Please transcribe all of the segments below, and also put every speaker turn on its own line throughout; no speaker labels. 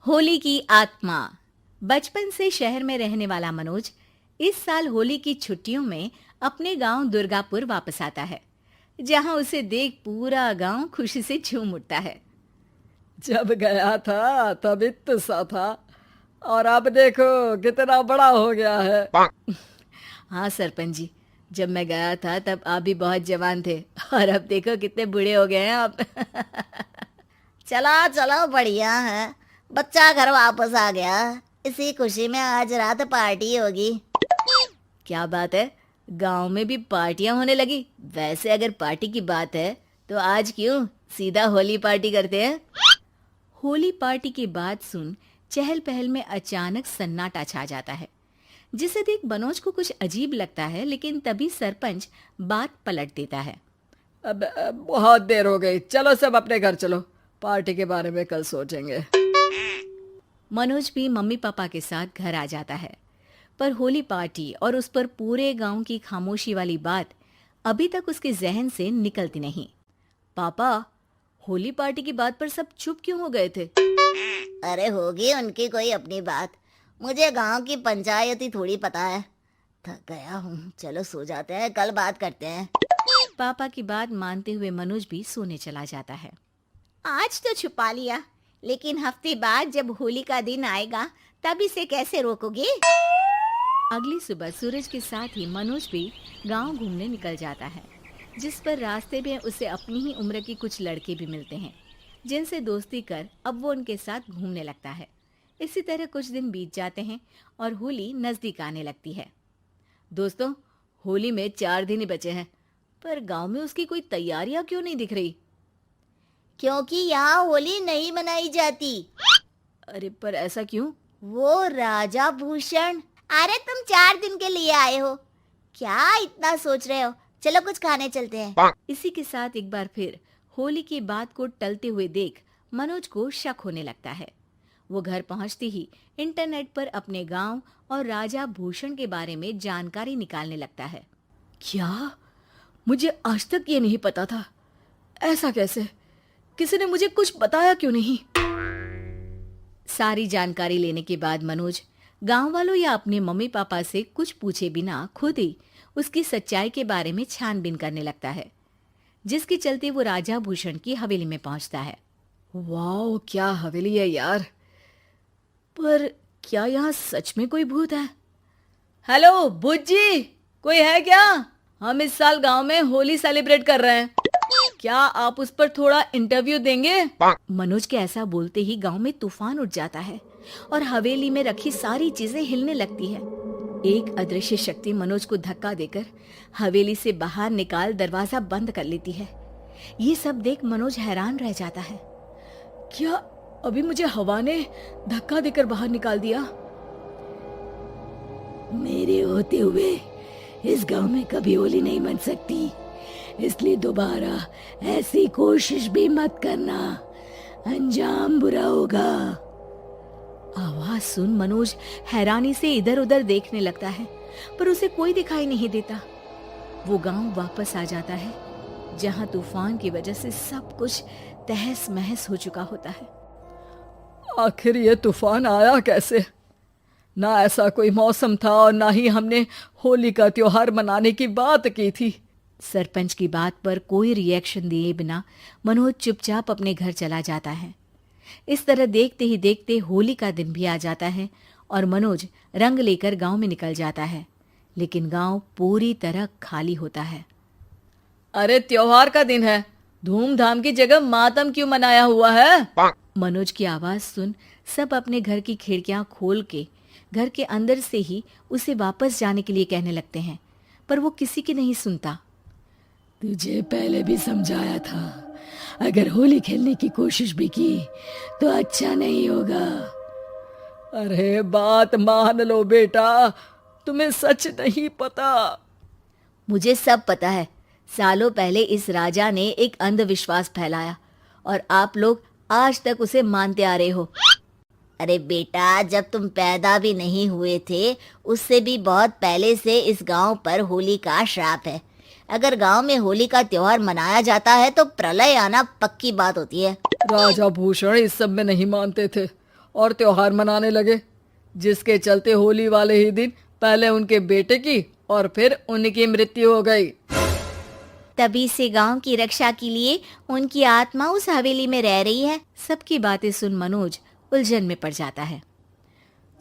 होली की आत्मा। बचपन से शहर में रहने वाला मनोज इस साल होली की छुट्टियों में अपने गांव दुर्गापुर वापस आता है, जहां उसे देख पूरा गांव खुशी से झूम उठता है।
जब गया था तब इतना सा था और अब देखो कितना बड़ा हो गया है।
हाँ सरपंच जी, जब मैं गया था तब आप भी बहुत जवान थे और अब देखो कितने बूढ़े हो गए हैं आप।
चलो चलो बढ़िया है। बच्चा घर वापस आ गया। इसी खुशी में आज रात पार्टी होगी।
क्या बात है, गांव में भी पार्टियां होने लगी। वैसे अगर पार्टी की बात है तो आज क्यों सीधा होली पार्टी करते हैं। होली पार्टी की बात सुन चहल पहल में अचानक सन्नाटा छा जाता है, जिसे देख मनोज को कुछ अजीब लगता है, लेकिन तभी सरपंच बात पलट देता है।
अब बहुत देर हो गई, चलो सब अपने घर चलो, पार्टी के बारे में कल सोचेंगे।
मनोज भी मम्मी पापा के साथ घर आ जाता है, पर होली पार्टी और उस पर पूरे गांव की खामोशी वाली बात अभी तक उसके जहन से निकलती नहीं। पापा, होली पार्टी की बात पर सब चुप क्यों हो गए थे।
अरे होगी उनकी कोई अपनी बात। मुझे गांव की पंचायत ही थोड़ी पता है। थक गया हूँ, चलो सो जाते हैं, कल बात करते हैं।
पापा की बात मानते हुए मनोज भी सोने चला जाता है।
आज तो छुपा लिया, लेकिन हफ्ते बाद जब होली का दिन आएगा तब इसे कैसे रोकोगे।
अगली सुबह सूरज के साथ ही मनोज भी गांव घूमने निकल जाता है, जिस पर रास्ते में उसे अपनी ही उम्र के कुछ लड़के भी मिलते हैं, जिनसे दोस्ती कर अब वो उनके साथ घूमने लगता है। इसी तरह कुछ दिन बीत जाते हैं और होली नजदीक आने लगती है। दोस्तों, होली में 4 दिन ही बचे हैं, पर गांव में उसकी कोई तैयारियां क्यों नहीं दिख रही।
क्योंकि यहाँ होली नहीं मनाई जाती।
अरे पर ऐसा क्यों।
वो राजा भूषण। अरे तुम 4 दिन के लिए आए हो, क्या इतना सोच रहे हो। चलो कुछ खाने चलते हैं।
इसी के साथ एक बार फिर होली की बात को टलते हुए देख मनोज को शक होने लगता है। वो घर पहुंचते ही इंटरनेट पर अपने गांव और राजा भूषण के बारे में जानकारी निकालने लगता है।
क्या? मुझे आज तक ये नहीं पता था। ऐसा कैसे? किसी ने मुझे कुछ बताया क्यों नहीं?
सारी जानकारी लेने के बाद मनोज गांव वालों या अपने मम्मी पापा से कुछ पूछे बिना खुद ही उसकी सच्चाई के बारे में छानबीन करने लगता है, जिसके चलते वो राजा भूषण की हवेली में पहुंचता है।
वाह, क्या हवेली है यार। पर क्या यहाँ सच में कोई भूत है? हेलो भूत जी, कोई है क्या? हम इस साल गांव में होली सेलिब्रेट कर रहे हैं, क्या आप उस पर थोड़ा इंटरव्यू देंगे?
मनोज के ऐसा बोलते ही गांव में तूफान उठ जाता है और हवेली में रखी सारी चीजें हिलने लगती है। एक अदृश्य शक्ति मनोज को धक्का देकर हवेली से बाहर निकाल दरवाजा बंद कर लेती है। ये सब देख मनोज हैरान रह जाता है।
क्या अभी मुझे हवा ने धक्का देकर बाहर निकाल दिया?
मेरे होते हुए इस गांव में कभी होली नहीं मन सकती, इसलिए दोबारा ऐसी कोशिश भी मत करना, अंजाम बुरा होगा।
आवाज सुन मनोज हैरानी से इधर उधर देखने लगता है, पर उसे कोई दिखाई नहीं देता। वो गांव वापस आ जाता है, जहां तूफान की वजह से सब कुछ तहस महस हो चुका होता है।
आखिर ये तूफान आया कैसे? ना ऐसा कोई मौसम था और ना ही हमने होली का त्योहार मनाने की बात की थी।
सरपंच की बात पर कोई रिएक्शन दिए बिना मनोज चुपचाप अपने घर चला जाता है। इस तरह देखते ही देखते होली का दिन भी आ जाता है और मनोज रंग लेकर गांव में निकल जाता है, लेकिन गांव पूरी तरह खाली होता है।
अरे त्योहार का दिन है, धूमधाम की जगह मातम क्यों मनाया हुआ है?
मनोज की आवाज सुन सब अपने घर की खिड़कियां खोल के घर के अंदर से ही उसे वापस जाने के लिए कहने लगते हैं, पर वो किसी की नहीं सुनता।
तुझे पहले भी समझाया था, अगर होली खेलने की कोशिश भी की तो अच्छा नहीं होगा।
अरे बात मान लो बेटा, तुम्हें सच नहीं पता।
मुझे सब पता है। सालों पहले इस राजा ने एक अंधविश्वास फैलाया और आप लोग आज तक उसे मानते आ रहे हो।
अरे बेटा, जब तुम पैदा भी नहीं हुए थे उससे भी बहुत पहले से इस गांव पर होली का श्राप है। अगर गांव में होली का त्योहार मनाया जाता है तो प्रलय आना पक्की बात होती है।
राजा भूषण इस सब में नहीं मानते थे और त्योहार मनाने लगे, जिसके चलते होली वाले ही दिन पहले उनके बेटे की और फिर उनकी मृत्यु हो गई।
तभी से गांव की रक्षा के लिए उनकी आत्मा उस हवेली में रह रही है।
सबकी बातें सुन मनोज उलझन में पड़ जाता है।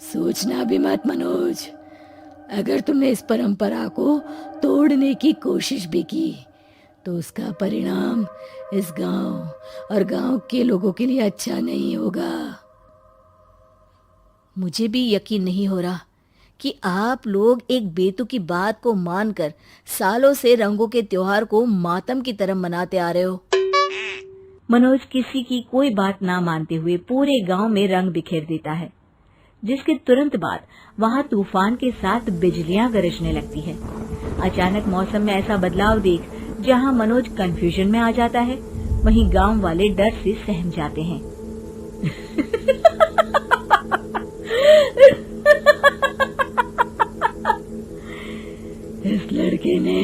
सोचना भी मत मनोज, अगर तुमने इस परंपरा को तोड़ने की कोशिश भी की तो उसका परिणाम इस गांव और गांव के लोगों के लिए अच्छा नहीं होगा।
मुझे भी यकीन नहीं हो रहा कि आप लोग एक बेतुकी बात को मानकर सालों से रंगों के त्योहार को मातम की तरह मनाते आ रहे हो। मनोज किसी की कोई बात ना मानते हुए पूरे गांव में रंग बिखेर देता है, जिसके तुरंत बाद वहां तूफान के साथ बिजलियां गरजने लगती है। अचानक मौसम में ऐसा बदलाव देख जहां मनोज कंफ्यूजन में आ जाता है, वहीं गांव वाले डर से सहम जाते हैं।
इस लड़के ने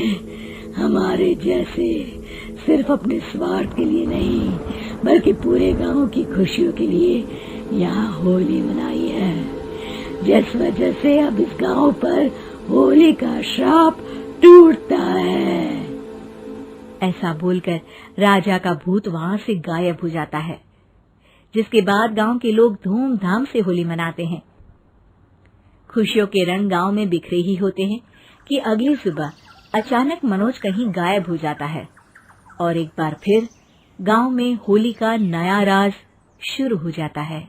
हमारे जैसे सिर्फ अपने स्वार्थ के लिए नहीं बल्कि पूरे गांव की खुशियों के लिए यहाँ होली मनाई है, जिस वजह से अब इस गांव पर होली का श्राप टूटता है।
ऐसा बोलकर राजा का भूत वहां से गायब हो जाता है, जिसके बाद गांव के लोग धूमधाम से होली मनाते हैं। खुशियों के रंग गांव में बिखरे ही होते हैं कि अगली सुबह अचानक मनोज कहीं गायब हो जाता है और एक बार फिर गांव में होली का नया राज शुरू हो जाता है।